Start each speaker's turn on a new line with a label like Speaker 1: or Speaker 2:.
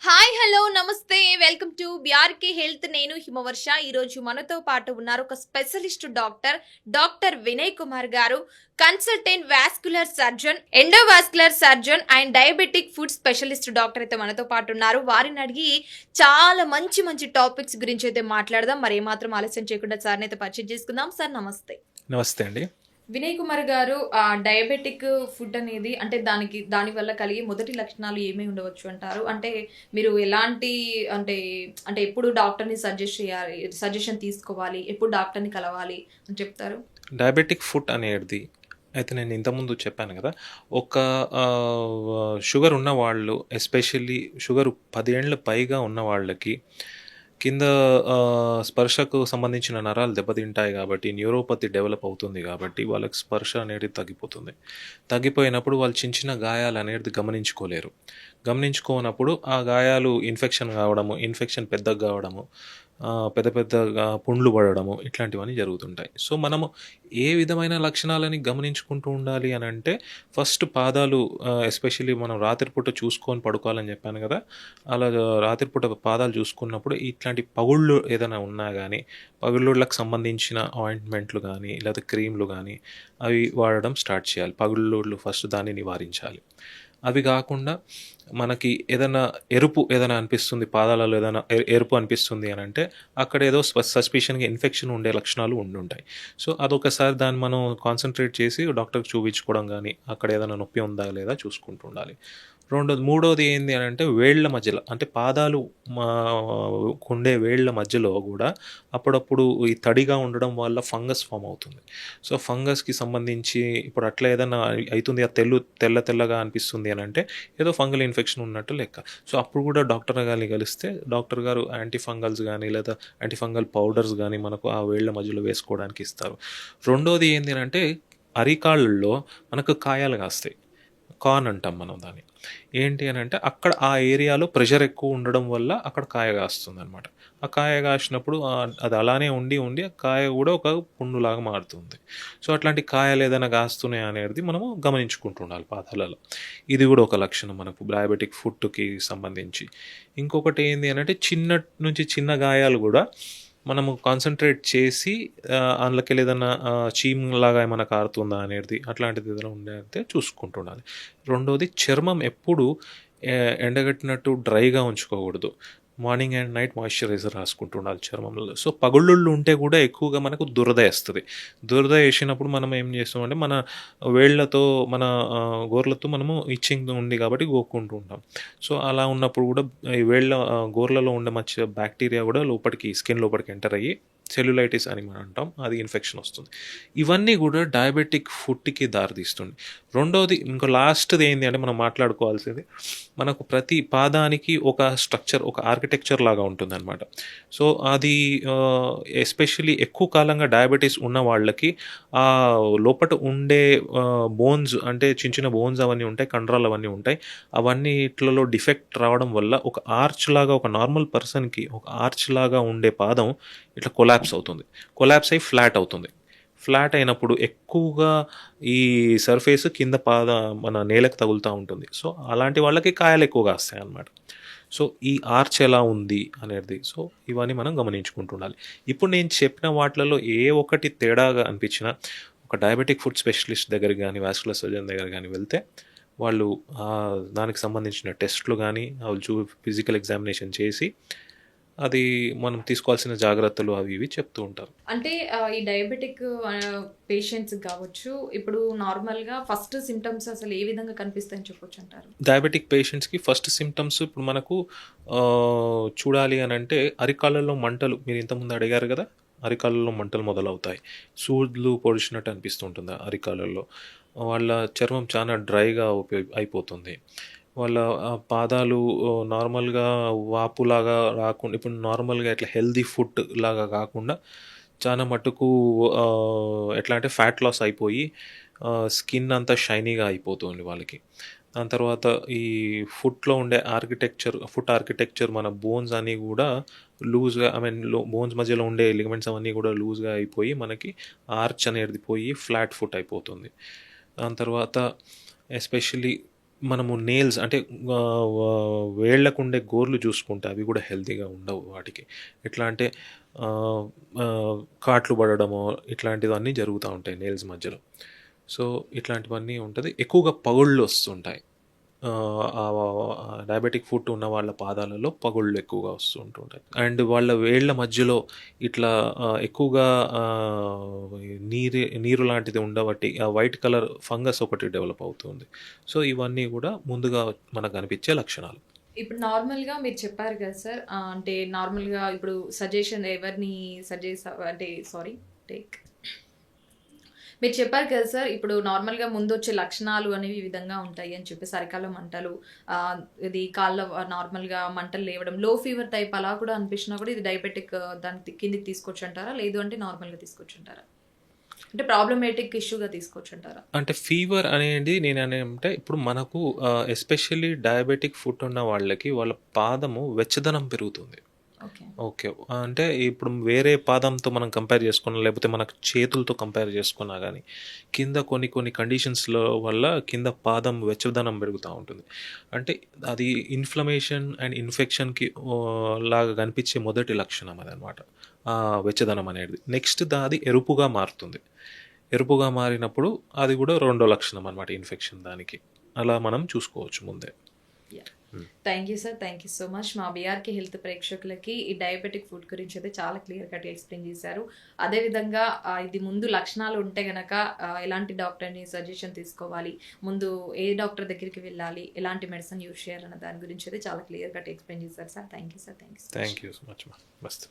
Speaker 1: Hi hello నమస్తే welcome to BRK health. నేను హిమవర్ష. ఈరోజు మనతో పాటు ఉన్నారు ఒక స్పెషలిస్ట్ డాక్టర్ వినయ్ కుమార్ గారు, consultant vascular surgeon, endovascular surgeon and diabetic food specialist doctor అయితే మనతో పాటు ఉన్నారు. వారిని అడిగి చాలా మంచి మంచి టాపిక్స్ గురించి అయితే మాట్లాడదాం. మరి ఏమాత్రం ఆలస్యం చేయకుండా సార్ని అయితే పరిచయం చేసుకుందాం. సార్ నమస్తే.
Speaker 2: నమస్తే అండి.
Speaker 1: వినయ్ కుమార్ గారు, డయాబెటిక్ ఫుడ్ అనేది అంటే దాని వల్ల కలిగే మొదటి లక్షణాలు ఏమేమి ఉండవచ్చు అంటారు? అంటే మీరు ఎలాంటి అంటే అంటే ఎప్పుడు డాక్టర్ని సజెషన్ తీసుకోవాలి, ఎప్పుడు డాక్టర్ని కలవాలి అని చెప్తారు?
Speaker 2: డయాబెటిక్ ఫుడ్ అనేది అయితే నేను ఇంతకుముందు చెప్పాను కదా, ఒక షుగర్ ఉన్న వాళ్ళు, ఎస్పెషల్లీ షుగర్ 10 ఏళ్ళ పైగా ఉన్న వాళ్ళకి కింద స్పర్శకు సంబంధించిన నరాలు దెబ్బతింటాయి కాబట్టి, న్యూరోపతి డెవలప్ అవుతుంది కాబట్టి వాళ్ళకి స్పర్శ అనేది తగ్గిపోతుంది. తగ్గిపోయినప్పుడు వాళ్ళు చిన్న చిన్న గాయాలు అనేది గమనించుకోలేరు. గమనించుకోనప్పుడు ఆ గాయాలు ఇన్ఫెక్షన్ పెద్దగా కావడము, పెద్ద పెద్దగా పుండ్లు పడడము, ఇట్లాంటివన్నీ జరుగుతుంటాయి. సో మనము ఏ విధమైన లక్షణాలని గమనించుకుంటూ ఉండాలి అని అంటే, ఫస్ట్ పాదాలు, ఎస్పెషల్లీ మనం రాత్రిపూట చూసుకొని పడుకోవాలని చెప్పాను కదా, అలా రాత్రిపూట పాదాలు చూసుకున్నప్పుడు ఇట్లాంటి పగుళ్ళు ఏదైనా ఉన్నా కానీ, పగుళ్ళకి సంబంధించిన ఆయింట్మెంట్లు కానీ లేదా క్రీమ్లు కానీ అవి వాడడం స్టార్ట్ చేయాలి. పగుళ్ళు ఫస్ట్ దాన్ని నివారించాలి. అవి కాకుండా మనకి ఏదైనా అనిపిస్తుంది, పాదాలలో ఏదైనా ఎరుపు అనిపిస్తుంది అని అంటే అక్కడ ఏదో సస్పిషన్గా ఇన్ఫెక్షన్ ఉండే లక్షణాలు ఉండుంటాయి. సో అదొకసారి దాన్ని మనం కాన్సన్ట్రేట్ చేసి డాక్టర్కి చూపించుకోవడం కానీ, అక్కడ ఏదైనా నొప్పి ఉందా లేదా చూసుకుంటూ ఉండాలి. మూడోది ఏంది అని అంటే, వేళ్ళ మధ్యలో అంటే పాదాలు ఉండే వేళ్ళ మధ్యలో కూడా అప్పుడప్పుడు ఈ తడిగా ఉండడం వల్ల ఫంగస్ ఫామ్ అవుతుంది. సో ఫంగస్కి సంబంధించి ఇప్పుడు అట్లా ఏదైనా అవుతుంది, తెల్లగా అనిపిస్తుంది అని అంటే ఏదో ఫంగల్ ఇన్ఫెక్షన్ ఉన్నట్టు లెక్క. సో అప్పుడు కూడా డాక్టర్ గారిని కలిస్తే డాక్టర్ గారు యాంటీఫంగల్స్ కానీ లేదా యాంటీఫంగల్ పౌడర్స్ కానీ మనకు ఆ వేళ్ళ మధ్యలో వేసుకోవడానికి ఇస్తారు. రెండోది ఏంటి అంటే, అరికాళ్ళల్లో మనకు కాయాలు కాస్తాయి. కార్న్ అంటాం మనం దాన్ని. ఏంటి అని అంటే, అక్కడ ఆ ఏరియాలో ప్రెషర్ ఎక్కువ ఉండడం వల్ల అక్కడ కాయ కాస్తుంది అనమాట. ఆ కాయ కాసినప్పుడు అది అలానే ఉండి ఆ కాయ కూడా ఒక పుండులాగా మారుతుంది. సో అట్లాంటి కాయలు ఏదైనా కాస్తున్నాయి అనేది మనము గమనించుకుంటూ ఉండాలి పాదాలలో. ఇది కూడా ఒక లక్షణం మనకు డయాబెటిక్ ఫుడ్కి సంబంధించి. ఇంకొకటి ఏంటి అని అంటే, చిన్న గాయాలు కూడా మనము కాన్సన్ట్రేట్ చేసి అందులోకి ఏదైనా చీమ్లాగా ఏమైనా కారుతుందా అనేది, అట్లాంటిది ఏదైనా ఉండే చూసుకుంటుండాలి. రెండోది, చర్మం ఎప్పుడు ఎండగట్టినట్టు డ్రైగా ఉంచుకోకూడదు. మార్నింగ్ అండ్ నైట్ మాయిశ్చరైజర్ రాసుకుంటూ ఉండాలి చర్మంలో. సో పగుళ్ళు ఉంటే కూడా ఎక్కువగా మనకు దురద వేస్తుంది. దురద వేసినప్పుడు మనం ఏం చేస్తామంటే, మన వేళ్లతో మన గోర్లతో మనము ఇచ్చింగ్ ఉంది కాబట్టి గోక్కుంటూ ఉంటాం. సో అలా ఉన్నప్పుడు కూడా ఈ గోర్లలో ఉండే బ్యాక్టీరియా కూడా స్కిన్ లోపలికి ఎంటర్ అయ్యి సెల్యులైటిస్ అని మనం అంటాం, అది ఇన్ఫెక్షన్ వస్తుంది. ఇవన్నీ కూడా డయాబెటిక్ ఫుడ్కి దారితీస్తుంది. రెండోది, ఇంకో లాస్ట్ది ఏంటి అంటే మనం మాట్లాడుకోవాల్సింది, మనకు ప్రతి పాదానికి ఒక స్ట్రక్చర్, ఒక ఆర్కిటెక్చర్ లాగా ఉంటుంది అనమాట. సో అది ఎస్పెషల్లీ ఎక్కువ కాలంగా డయాబెటీస్ ఉన్న వాళ్ళకి ఆ లోపల ఉండే బోన్స్, అంటే చిన్న బోన్స్ అవన్నీ ఉంటాయి, కండరాలు అవన్నీ ఉంటాయి, అవన్నీట్లలో డిఫెక్ట్ రావడం వల్ల ఒక ఆర్చ్ లాగా, ఒక నార్మల్ పర్సన్కి ఒక ఆర్చ్ లాగా ఉండే పాదం ఇట్లా కొలాప్స్ అయి ఫ్లాట్ అవుతుంది. ఫ్లాట్ అయినప్పుడు ఎక్కువగా ఈ సర్ఫేస్ కింద మన నేలకు తగులుతూ ఉంటుంది. సో అలాంటి వాళ్ళకి కాయలు ఎక్కువగా వస్తాయి అన్నమాట. సో ఈ ఆర్చ్ ఎలా ఉంది అనేది, సో ఇవన్నీ మనం గమనించుకుంటూ ఉండాలి. ఇప్పుడు నేను చెప్పిన వాటిలలో ఏ ఒక్కటి తేడాగా అనిపించినా ఒక డయాబెటిక్ ఫుడ్ స్పెషలిస్ట్ దగ్గర కానీ, వాస్కులర్ సర్జన్ దగ్గర కానీ వెళ్తే వాళ్ళు దానికి సంబంధించిన టెస్ట్లు కానీ ఫిజికల్ ఎగ్జామినేషన్ చేసి అది మనం తీసుకోవాల్సిన జాగ్రత్తలు అవి ఇవి చెప్తూ ఉంటారు.
Speaker 1: అంటే ఈ డయాబెటిక్ పేషెంట్స్ కావచ్చు, ఇప్పుడు నార్మల్గా ఫస్ట్ సిమ్టమ్స్ అసలు ఏ విధంగా కనిపిస్తాయని చెప్పొచ్చు అంటారు?
Speaker 2: డయాబెటిక్ పేషెంట్స్కి ఫస్ట్ సిమ్టమ్స్ ఇప్పుడు మనకు చూడాలి అని అంటే, అరికాళ్ళలో మంటలు, మీరు ఇంతకుముందు అడిగారు కదా, అరికాళ్ళలో మంటలు మొదలవుతాయి. సూదులు పొడిచినట్టు అనిపిస్తుంటుంది అరికాళ్ళల్లో. వాళ్ళ చర్మం చాలా డ్రైగా అయిపోతుంది. వాళ్ళ పాదాలు నార్మల్గా వాపులాగా రాకుండా, ఇప్పుడు నార్మల్గా ఇట్లా హెల్దీ ఫుడ్ లాగా కాకుండా చాలా మటుకు ఎట్లా అంటే ఫ్యాట్ లాస్ అయిపోయి స్కిన్ అంతా షైనీగా అయిపోతుంది వాళ్ళకి. దాని తర్వాత ఈ ఫుట్లో ఉండే ఫుట్ ఆర్కిటెక్చర్, మన బోన్స్ అన్నీ కూడా లూజ్గా, బోన్స్ మధ్యలో ఉండే లిగమెంట్స్ అవన్నీ కూడా లూజ్గా అయిపోయి మనకి ఆర్చ్ అనేది పోయి ఫ్లాట్ ఫుట్ అయిపోతుంది. దాని తర్వాత ఎస్పెషల్లీ మనము నెయిల్స్ అంటే వేళ్ళకుండే గోర్లు చూసుకుంటే అవి కూడా హెల్తీగా ఉండవు వాటికి. ఎట్లా అంటే కాట్లు పడడమో ఇట్లాంటివన్నీ జరుగుతూ ఉంటాయి నెయిల్స్ మధ్యలో. సో ఇట్లాంటివన్నీ ఉంటుంది. ఎక్కువగా పగుళ్ళు వస్తుంటాయి. డయాబెటిక్ ఫుట్ ఉన్న వాళ్ళ పాదాలలో పగుళ్ళు ఎక్కువగా వస్తుంటుంటాయి. అండ్ వాళ్ళ వేళ్ళ మధ్యలో ఇట్లా ఎక్కువగా నీరు లాంటిది ఉండబట్టి ఆ వైట్ కలర్ ఫంగస్ ఒకటి డెవలప్ అవుతుంది. సో ఇవన్నీ కూడా ముందుగా మనకు కనిపించే లక్షణాలు.
Speaker 1: ఇప్పుడు నార్మల్గా మీరు చెప్పారు కదా సార్, అంటే నార్మల్గా ఇప్పుడు సజెషన్ ఎవరిని సజెస్ట్ అంటే సారీ టేక్ మీరు చెప్పారు కదా సార్, ఇప్పుడు నార్మల్గా ముందు వచ్చే లక్షణాలు అనేవి ఈ విధంగా ఉంటాయి అని చెప్పేసి అరికాల్లో మంటలు, ఇది కాళ్ళ నార్మల్గా మంటలు లేవడం, లో ఫీవర్ టైప్ అలా కూడా అనిపించినా కూడా ఇది డయాబెటిక్ దాని కిందికి తీసుకొచ్చి అంటారా, లేదు అంటే నార్మల్గా తీసుకొచ్చి అంటారా, అంటే ప్రాబ్లమేటిక్ ఇష్యూగా తీసుకొచ్చి అంటారా?
Speaker 2: అంటే ఫీవర్ అనేది నేనేమంటే ఇప్పుడు మనకు ఎస్పెషల్లీ డయాబెటిక్ ఫుట్ ఉన్న వాళ్ళకి వాళ్ళ పాదము వెచ్చదనం పెరుగుతుంది.
Speaker 1: ఓకే.
Speaker 2: ఓకే. అంటే ఇప్పుడు వేరే పాదంతో మనం కంపేర్ చేసుకున్నా, లేకపోతే మన చేతులతో కంపేర్ చేసుకున్నా గానీ, కింద కొన్ని కండిషన్స్‌లో వల్ల కింద పాదం వెచ్చదనం పెరుగుతా ఉంటుంది. అంటే అది ఇన్‌ఫ్లమేషన్ అండ్ ఇన్ఫెక్షన్‌కి లాగా కనిపించే మొదటి లక్షణం అదనమాట. వెచ్చదనం అనేది. నెక్స్ట్ అది ఎరుపుగా మారుతుంది. ఎరుపుగా మారినప్పుడు అది కూడా రెండో లక్షణం అనమాట ఇన్ఫెక్షన్ దానికి. అలా మనం చూసుకోవచ్చు ముందే.
Speaker 1: Thank you sir, thank you so much. మా బీఆర్కే హెల్త్ ప్రేక్షకులకి ఈ డయాబెటిక్ ఫుడ్ గురించి అయితే చాలా క్లియర్ కట్ ఎక్స్ప్లెయిన్ చేశారు. అదేవిధంగా ఇది ముందు లక్షణాలు ఉంటే గనక ఎలాంటి డాక్టర్ని సజెషన్ తీసుకోవాలి, ముందు ఏ డాక్టర్ దగ్గరికి వెళ్ళాలి, ఎలాంటి మెడిసిన్ యూజ్ చేయాలన్న దాని గురించి అయితే చాలా క్లియర్ కట్ ఎక్స్ప్లెయిన్ చేశారు sir. Thank you sir, thank you.
Speaker 2: Thank you so much. మస్తు.